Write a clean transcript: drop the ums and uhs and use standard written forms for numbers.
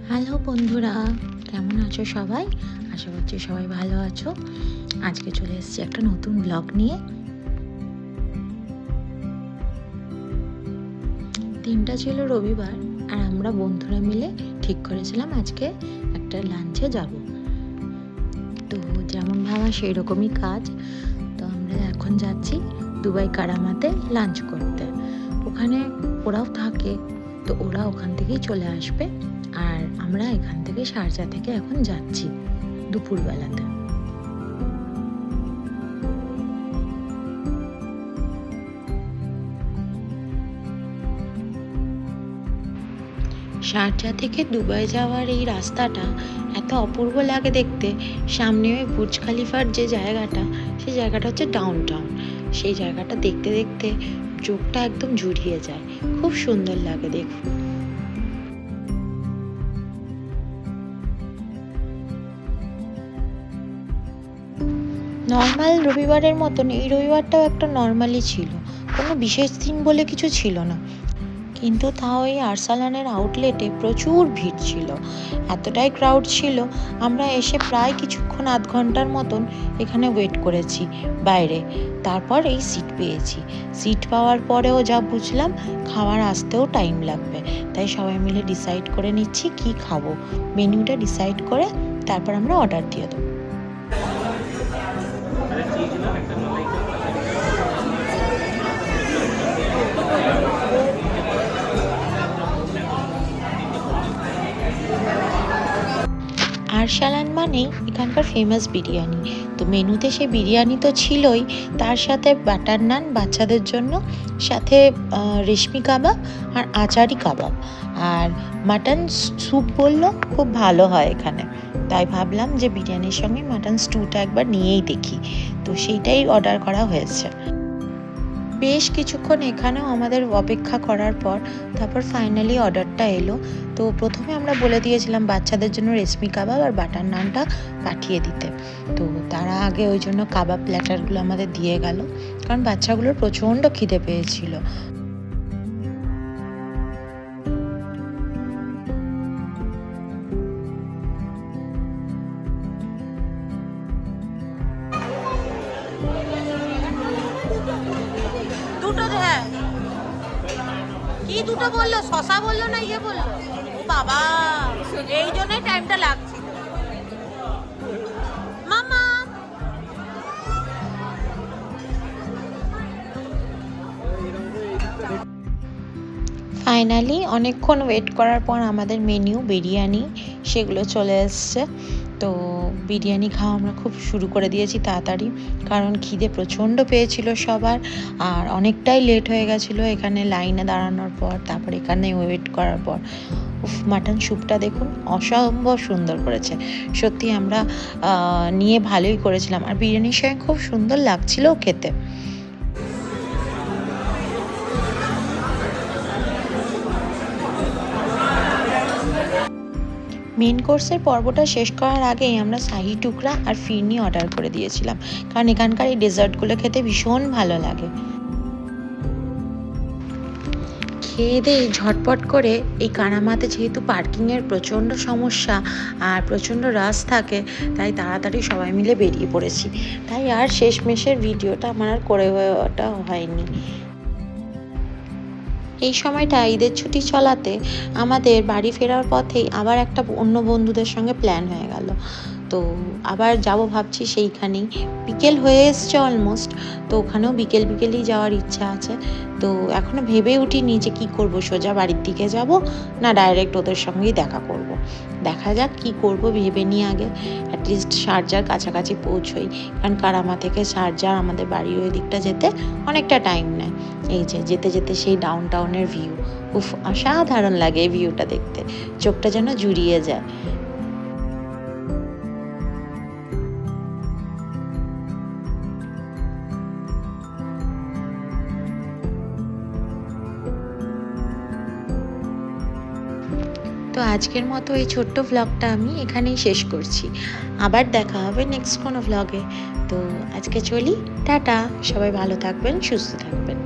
Hello বন্ধুরা, কেমন আছো সবাই? আশা করছি সবাই ভালো আছো। আজকে চলে এসেছি একটা নতুন ব্লগ নিয়ে। দিনটা ছিল রবিবার, আর আমরা বন্ধুরা মিলে ঠিক করেছিলাম আজকে একটা লাঞ্চে যাব। তো যেমন ভাবা সেই রকমই কাজ। তো আমরা এখন যাচ্ছি দুবাই কারামাতে লাঞ্চ করতে। ওখানে ওরাও থাকে, তো ওরা ওখান থেকেই চলে আসবে, আর আমরা এখান থেকে শারজা থেকে এখন যাচ্ছি দুপুরবেলাতে। শারজা থেকে দুবাই যাওয়ার এই রাস্তাটা এত অপূর্ব লাগে দেখতে। সামনে ওই বুর্জ খালিফার যে জায়গাটা, সেই জায়গাটা হচ্ছে ডাউন টাউন। সেই জায়গাটা দেখতে দেখতে চোখটা একদম জুড়িয়ে যায়, খুব সুন্দর লাগে দেখুন। নর্মাল রবিবারের মতন এই রবিবারটাও একটা নর্মালই ছিল, কোনো বিশেষ দিন বলে কিছু ছিল না। কিন্তু তাও এই আরসালানের আউটলেটে প্রচুর ভিড় ছিল, এতটাই ক্রাউড ছিল। আমরা এসে প্রায় কিছুক্ষণ আধ ঘন্টার মতন এখানে ওয়েট করেছি বাইরে, তারপর এই সিট পেয়েছি। সিট পাওয়ার পরেও যা বুঝলাম, খাবার আসতেও টাইম লাগবে। তাই সবাই মিলে ডিসাইড করে নিচ্ছি কি খাবো। মেনুটা ডিসাইড করে তারপর আমরা অর্ডার দিয়ে দেবো। আরসালান মানেই এখানকার ফেমাস বিরিয়ানি। তো মেনুতে সে বিরিয়ানি তো ছিলই, তার সাথে বাটার নান বাচ্চাদের জন্য, সাথে রেশমি কাবাব আর আচারি কাবাব, আর মাটন স্যুপ বললো খুব ভালো হয় এখানে। তাই ভাবলাম যে বিরিয়ানির সঙ্গে মাটন স্টুটা একবার নিয়েই দেখি। তো সেইটাই অর্ডার করা হয়েছে। বেশ কিছুক্ষণ এখানেও আমাদের অপেক্ষা করার পর তারপর ফাইনালি অর্ডারটা এলো। তো প্রথমে আমরা বলে দিয়েছিলাম বাচ্চাদের জন্য রেশমি কাবাব আর বাটার নানটা পাঠিয়ে দিতে। তো তারা আগে ওই জন্য কাবাব প্ল্যাটারগুলো আমাদের দিয়ে গেল, কারণ বাচ্চাগুলোর প্রচণ্ড খিদে পেয়েছিল। দুটো হ্যাঁ, কি দুটো বললো? শশা বললো না ইয়ে বললো? ও বাবা, এই জন্যই টাইমটা লাগছিল। মামা ফাইনালি অনেকক্ষণ ওয়েট করার পর আমাদের মেনু বিরিয়ানি সেগুলো চলে এসছে। তো বিরিয়ানি খাওয়া আমরা খুব শুরু করে দিয়েছি তাড়াতাড়ি, কারণ খিদে প্রচণ্ড পেয়েছিল সবার, আর অনেকটাই লেট হয়ে গেছিলো এখানে লাইনে দাঁড়ানোর পর, তারপর এখানে ওয়েট করার পর। মাটন স্যুপটা দেখুন, অসম্ভব সুন্দর করেছে। সত্যি আমরা নিয়ে ভালোই করেছিলাম, আর বিরিয়ানির সঙ্গে খুব সুন্দর লাগছিল খেতে। মেন কোর্সের পর্বটা শেষ করার আগেই আমরা শাহি টুকরা আর ফিরনি অর্ডার করে দিয়েছিলাম, কারণ এখানকার এই ডেজার্টগুলো খেতে ভীষণ ভালো লাগে। খেয়ে দিয়ে ঝটপট করে এই কারামাতে যেহেতু পার্কিংয়ের প্রচণ্ড সমস্যা আর প্রচণ্ড রাশ থাকে, তাই তাড়াতাড়ি সবাই মিলে বেরিয়ে পড়েছি। তাই আর শেষমেশের ভিডিওটা আমার আর করে ওটা হয়নি। এই সময়টা ঈদের ছুটি চলাতে আমাদের বাড়ি ফেরার পথেই আবার একটা অন্য বন্ধুদের সঙ্গে প্ল্যান হয়ে গেল। তো আবার যাব ভাবছি সেইখানেই। বিকেল হয়ে এসছে অলমোস্ট, তো ওখানেও বিকেলই যাওয়ার ইচ্ছা আছে। তো এখনও ভেবে উঠিনি যে কী করব, সোজা বাড়ির দিকে যাব না ডাইরেক্ট ওদের সঙ্গেই দেখা করব। দেখা যাক কি করব, ভেবে নিয়ে আগে অ্যাটলিস্ট শারজার কাছাকাছি পৌঁছোই, কারণ কারামা থেকে শারজা আমাদের বাড়ির ওই দিকটা যেতে অনেকটা টাইম নেয়। এই যে যেতে যেতে সেই ডাউন টাউনের ভিউ, উফ অসাধারণ লাগে এই ভিউটা দেখতে, চোখটা যেন জুড়িয়ে যায়। তো আজকের মতো এই ছোট্ট ভ্লগটা আমি এখানেই শেষ করছি। আবার দেখা হবে নেক্সট কোনো ভ্লগে। তো আজকে চলি, টাটা। সবাই ভালো থাকবেন, সুস্থ থাকবেন।